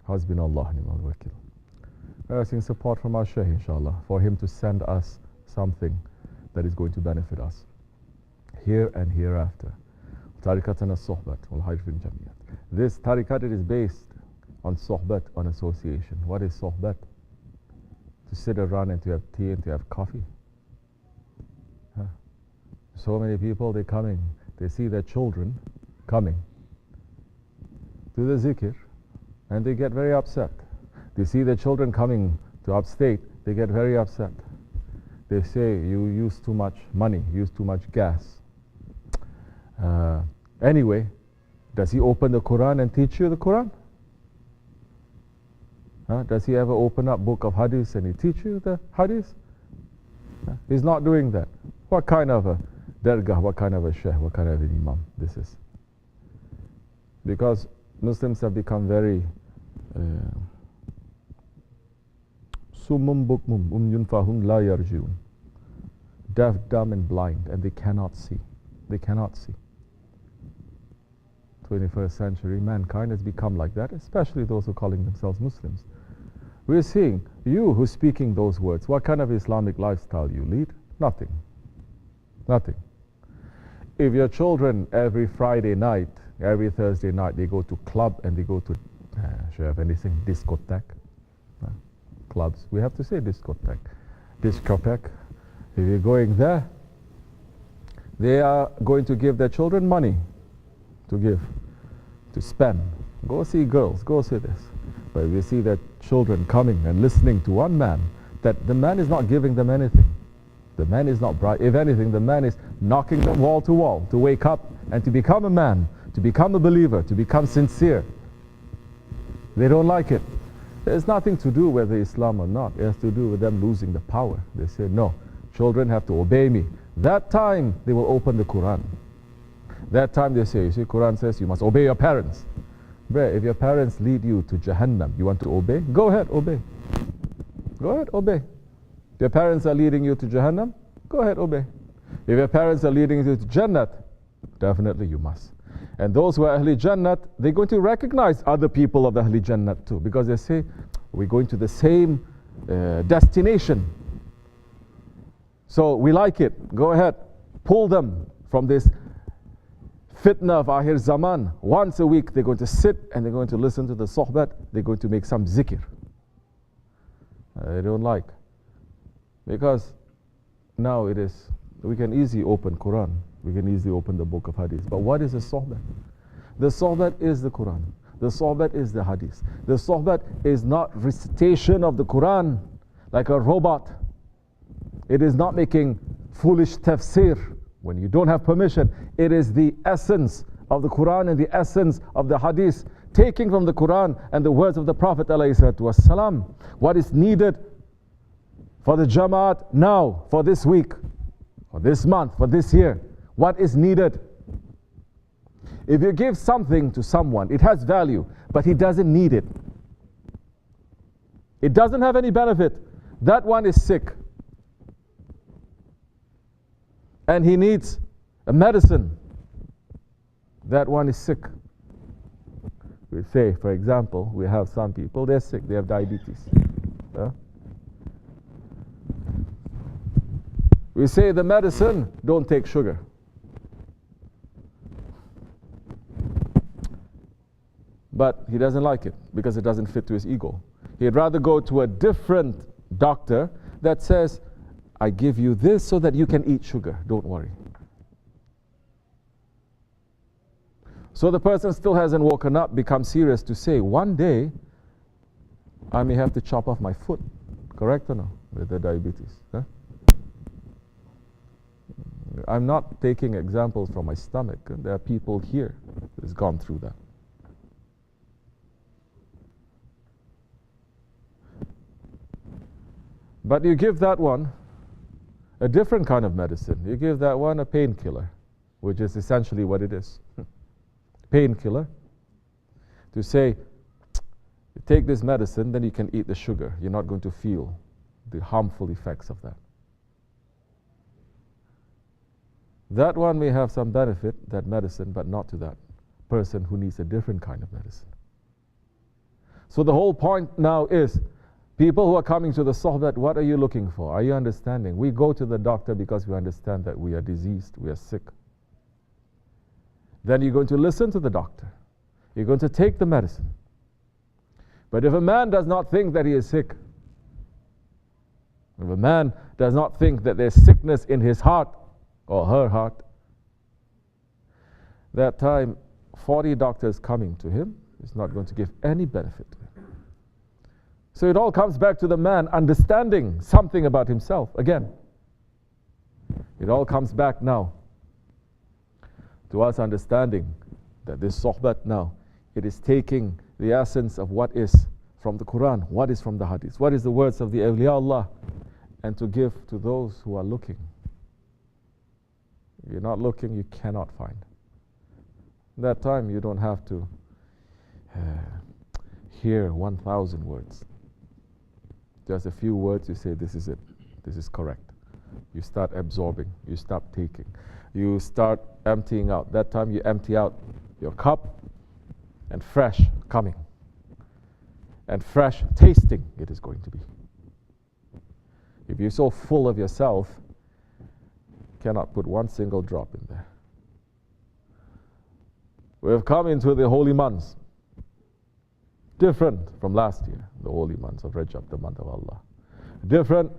Hasbunallah ni'mal wakil. We're asking support from our Shaykh, inshallah, for him to send us something that is going to benefit us here and hereafter. Tarikatan as-sohbat wal hayr fil jamiyat. This tariqat is based on sohbat, on association. What is sohbat? To sit around and to have tea and to have coffee. Huh? So many people, they're coming, they see their children coming to the zikr and they get very upset. They see their children coming to upstate, they get very upset. They say, you use too much money, use too much gas. Anyway, does he open the Quran and teach you the Quran? Does he ever open up book of hadith and he teach you the hadith? He's not doing that. What kind of a dergah, what kind of a sheikh, what kind of an imam this is? Because Muslims have become very summum bukmum umyun fahum la yarjiun, deaf, dumb and blind, and they cannot see. They cannot see. 21st century mankind has become like that, especially those who are calling themselves Muslims. We're seeing you who's speaking those words, what kind of Islamic lifestyle you lead? Nothing. Nothing. If your children every Friday night, every Thursday night, they go to club and they go to, should I have anything, discotheque? Clubs. We have to say discotheque. Discotheque. If you're going there, they are going to give their children money to give, to spend. Go see girls, go see this. But if you see their children coming and listening to one man, that the man is not giving them anything. The man is not bright. If anything, the man is knocking them wall to wake up and to become a man, to become a believer, to become sincere. They don't like it. There's nothing to do whether Islam or not. It has to do with them losing the power. They say, no, children have to obey me. That time, they will open the Quran. That time they say, you see, Quran says you must obey your parents. Bruh, if your parents lead you to Jahannam, you want to obey? Go ahead, obey. Go ahead, obey. If your parents are leading you to Jahannam, go ahead, obey. If your parents are leading you to Jannat, definitely you must. And those who are Ahli Jannat, they're going to recognize other people of the Ahli Jannat too, because they say, we're going to the same destination. So we like it. Go ahead, pull them from this fitna of Akhir Zaman. Once a week they're going to sit and they're going to listen to the sohbat. They're going to make some zikr. They don't like. Because now it is, we can easily open Quran. We can easily open the book of hadith. But what is the sohbat? The sohbat is the Quran. The sohbat is the hadith. The sohbat is not recitation of the Quran like a robot. It is not making foolish tafsir when you don't have permission. It is the essence of the Quran and the essence of the hadith, taking from the Quran and the words of the Prophet ﷺ. What is needed for the Jamaat now, for this week, for this month, for this year? What is needed? If you give something to someone, it has value, but he doesn't need it. It doesn't have any benefit. That one is sick. And he needs a medicine. That one is sick. We say, for example, we have some people, they're sick, they have diabetes. We say the medicine, don't take sugar. But he doesn't like it because it doesn't fit to his ego. He'd rather go to a different doctor that says, I give you this so that you can eat sugar, don't worry. So the person still hasn't woken up, become serious to say, one day I may have to chop off my foot. Correct or no? With the diabetes. Huh? I'm not taking examples from my stomach. There are people here who's gone through that. But you give that one a different kind of medicine. You give that one a painkiller, which is essentially what it is. Painkiller. To say, you take this medicine, then you can eat the sugar. You're not going to feel the harmful effects of that. That one may have some benefit, that medicine, but not to that person who needs a different kind of medicine. So the whole point now is, people who are coming to the sohbat, what are you looking for? Are you understanding? We go to the doctor because we understand that we are diseased, we are sick. Then you're going to listen to the doctor. You're going to take the medicine. But if a man does not think that he is sick, if a man does not think that there's sickness in his heart or her heart, that time 40 doctors coming to him is not going to give any benefit to him. So it all comes back to the man understanding something about himself again. It all comes back now to us understanding that this sohbat now, it is taking the essence of what is from the Quran, what is from the Hadith, what is the words of the awliya Allah, and to give to those who are looking. If you're not looking, you cannot find. That time you don't have to hear 1,000 words. Just a few words, you say, this is it, this is correct. You start absorbing, you start taking, you start emptying out. That time you empty out your cup, and fresh coming, and fresh tasting it is going to be. If you're so full of yourself, you cannot put one single drop in there. We have come into the holy months, different from last year, the holy months of Rajab, the month of Allah. Different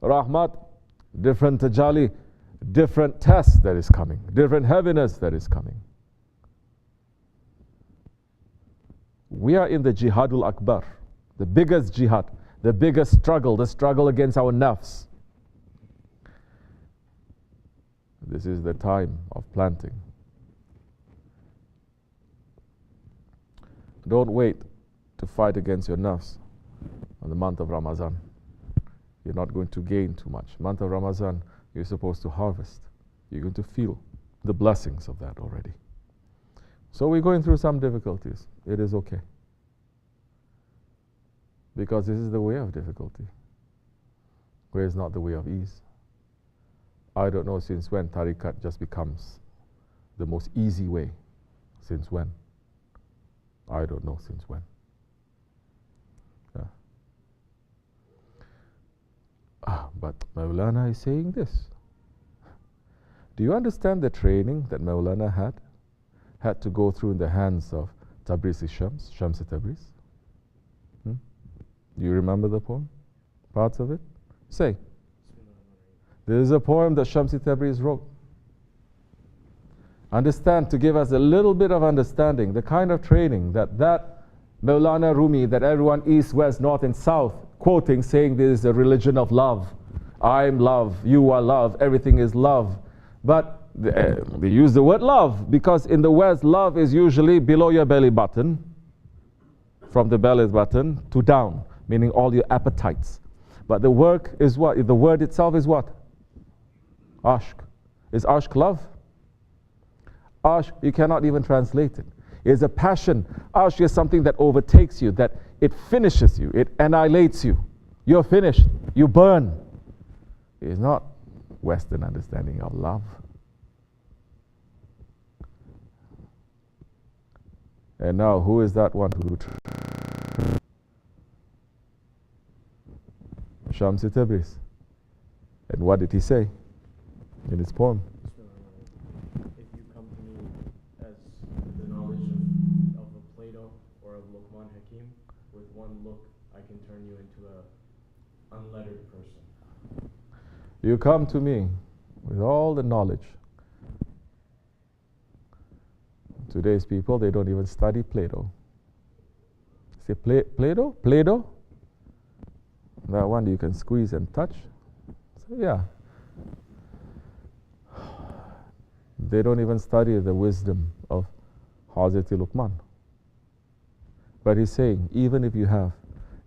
rahmat, different tajalli, different test that is coming, different heaviness that is coming. We are in the jihadul akbar, the biggest jihad, the biggest struggle, the struggle against our nafs. This is the time of planting. Don't wait to fight against your nafs on the month of Ramadan. You're not going to gain too much. Month of Ramadan, you're supposed to harvest. You're going to feel the blessings of that already. So we're going through some difficulties. It is okay. Because this is the way of difficulty. Where is not the way of ease. I don't know since when tariqat just becomes the most easy way. Since when? I don't know since when. But Maulana is saying this. Do you understand the training that Maulana had to go through in the hands of Tabrizi Shams Tabriz? Do you remember the poem? Parts of it? Say. There is a poem that Shamsi Tabriz wrote. Understand, to give us a little bit of understanding, the kind of training that Maulana Rumi, that everyone east, west, north and south, quoting, saying this is a religion of love. I'm love, you are love, everything is love. But they use the word love because in the West, love is usually below your belly button, from the belly button to down, meaning all your appetites. But the work is what? The word itself is what? Ashq. Is ashq love? Ashq, you cannot even translate it. It's a passion. Ashq is something that overtakes you, that it finishes you, it annihilates you. You're finished, you burn. It's not Western understanding of love. And now, who is that one who? Shamsi Tabriz. And what did he say in his poem? If you come to me as the knowledge of a Plato or of Lokman Hakim, with one look I can turn you into an unlettered person. You come to me with all the knowledge. Today's people, they don't even study Plato. Say Plato? Plato? That one you can squeeze and touch. So yeah. They don't even study the wisdom of Hazrat Lokman. But he's saying, even if you have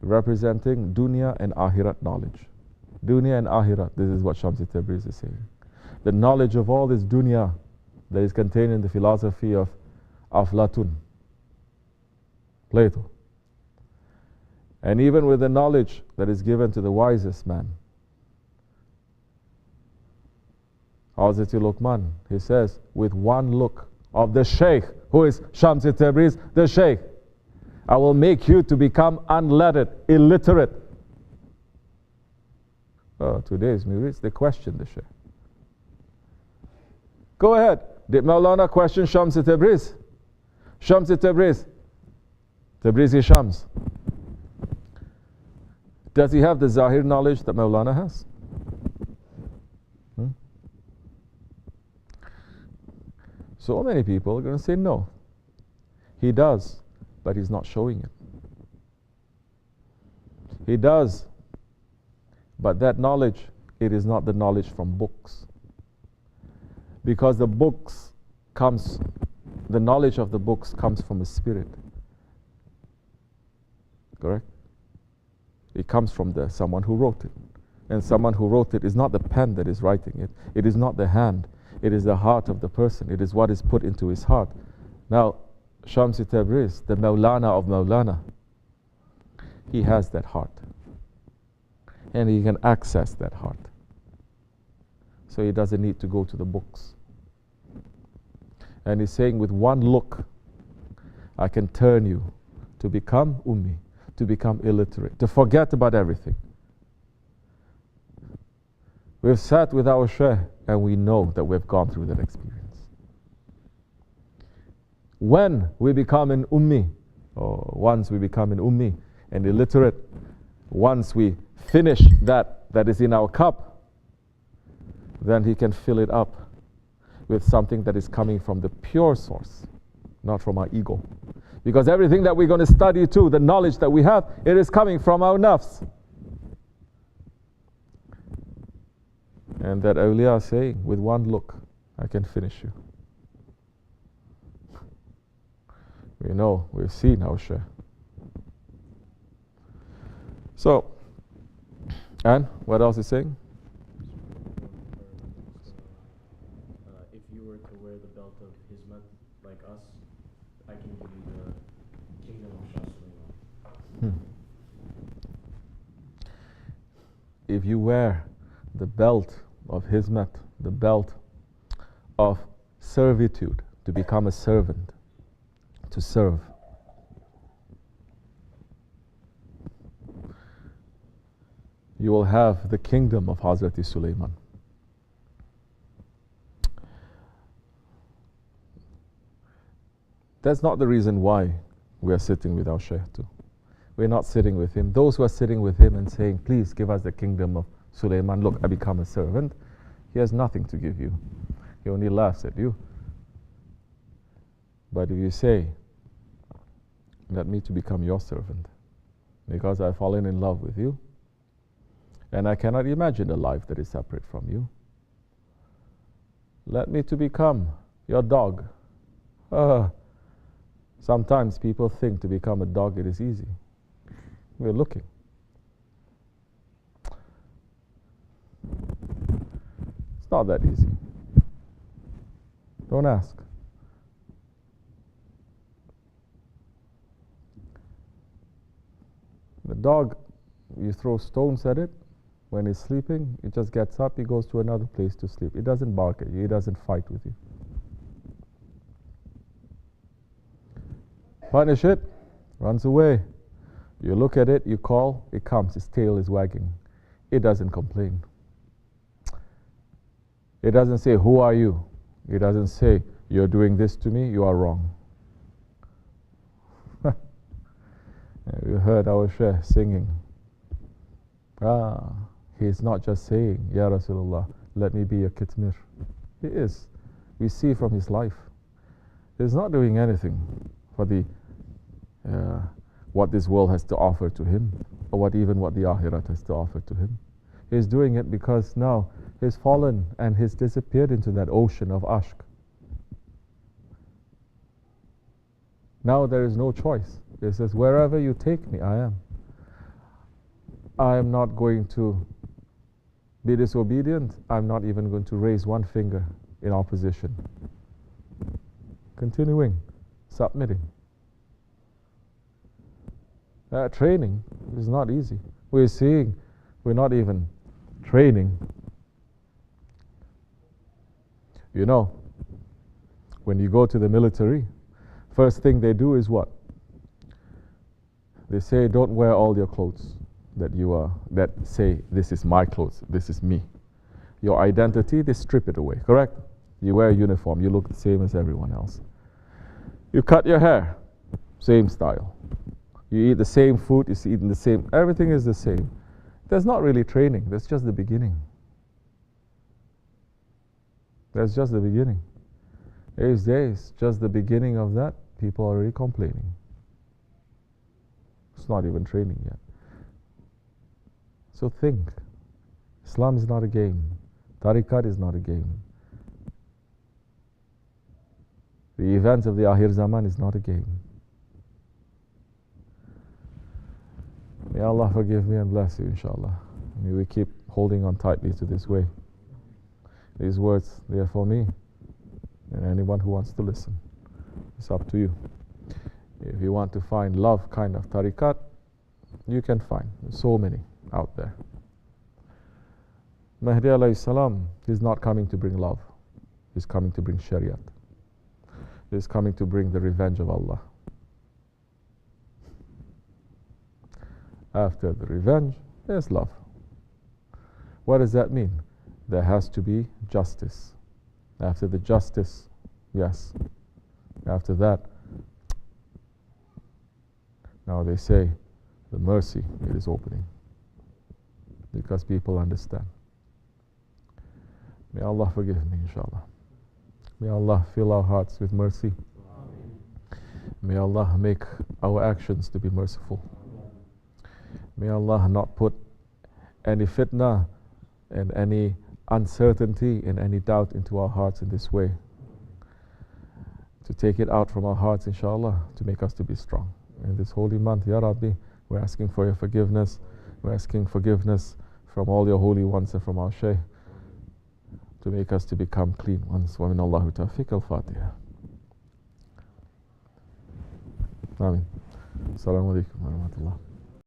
representing dunya and akhirat knowledge. Dunya and akhirat, this is what Shamsi Tabriz is saying. The knowledge of all this dunya that is contained in the philosophy of Aflatun, Plato. And even with the knowledge that is given to the wisest man, Hazrat Lokman, he says, with one look of the Sheykh, who is Shamsi Tabriz, the Sheykh, I will make you to become unlettered, illiterate. Oh, today's murids, they question the Shaykh. Go ahead. Did Maulana question Shams Tabriz? Shams Tabriz. Tabrizi Shams. Does he have the Zahir knowledge that Maulana has? So many people are going to say no. He does, but he's not showing it. He does, but that knowledge, it is not the knowledge from books. Because the books comes, the knowledge of the books comes from a spirit. Correct? It comes from someone who wrote it. And someone who wrote it is not the pen that is writing it. It is not the hand. It is the heart of the person. It is what is put into his heart. Now, Shamsi Tabriz, the Maulana of Maulana, he has that heart. And he can access that heart. So he doesn't need to go to the books. And he's saying, with one look, I can turn you to become ummi, to become illiterate, to forget about everything. We've sat with our Shaykh and we know that we've gone through that experience. When we become an ummi, or once we become an ummi and illiterate, once we finish that is in our cup, then he can fill it up with something that is coming from the pure source, not from our ego. Because everything that we're going to study too, the knowledge that we have, it is coming from our nafs. And that awliya is saying, with one look, I can finish you. We know, we've seen our Shaykh. So, and what else is saying? If you were to wear the belt of Hizmet like us, I can give you the kingdom of Shah Sulaiman. If you wear the belt of Hizmet, the belt of servitude, to become a servant, to serve, you will have the kingdom of Hazrat Sulaiman. That's not the reason why we are sitting with our Shaykh too. We're not sitting with him. Those who are sitting with him and saying, please give us the kingdom of Sulaiman, look, I become a servant, he has nothing to give you. He only laughs at you. But if you say, let me to become your servant, because I've fallen in love with you, and I cannot imagine a life that is separate from you. Let me to become your dog. Sometimes people think to become a dog it is easy. We're looking. It's not that easy. Don't ask. The dog, you throw stones at it. When it's sleeping, it just gets up, it goes to another place to sleep. It doesn't bark at you, it doesn't fight with you. Punish it, runs away. You look at it, you call, it comes, its tail is wagging. It doesn't complain. It doesn't say, who are you? It doesn't say, you're doing this to me, you are wrong. You heard our Shaykh singing. He's not just saying, Ya Rasulullah, let me be your kitmir. He is. We see from his life. He's not doing anything for the what this world has to offer to him, or what the Akhirat has to offer to him. He's doing it because now he's fallen and he's disappeared into that ocean of ashq. Now there is no choice. He says, wherever you take me, I am. I am not going to be disobedient. I'm not even going to raise one finger in opposition. Continuing, submitting. Training is not easy. We're seeing, we're not even training. You know, when you go to the military, first thing they do is what? They say don't wear all your clothes that say this is my clothes, this is me. Your identity, they strip it away, correct? You wear a uniform, you look the same as everyone else. You cut your hair, same style. You eat the same food, you eat the same, everything is the same. There's not really training, that's just the beginning. That's just the beginning. These days, just the beginning of that, people are already complaining. It's not even training yet. So think, Islam is not a game. Tariqat is not a game. The events of the Akhir Zaman is not a game. May Allah forgive me and bless you, inshallah. May we keep holding on tightly to this way. These words, they are for me and anyone who wants to listen. It's up to you. If you want to find love kind of tariqat, you can find. There's so many out there. Mahdi alayhi salam is not coming to bring love. He's coming to bring shariat. He's coming to bring the revenge of Allah. After the revenge, there's love. What does that mean? There has to be justice. After the justice, yes. After that, now they say the mercy, it is opening. Because people understand. May Allah forgive me, inshallah. May Allah fill our hearts with mercy. May Allah make our actions to be merciful. May Allah not put any fitna and any uncertainty and any doubt into our hearts in this way. To take it out from our hearts, inshallah, to make us to be strong. In this holy month, Ya Rabbi, we're asking for your forgiveness. We're asking forgiveness from all your holy ones and from our Shaykh, to make us to become clean ones. Wa min Allahu tawfiq al-Fatiha. Ameen. Assalamu alaikum wa rahmatullah.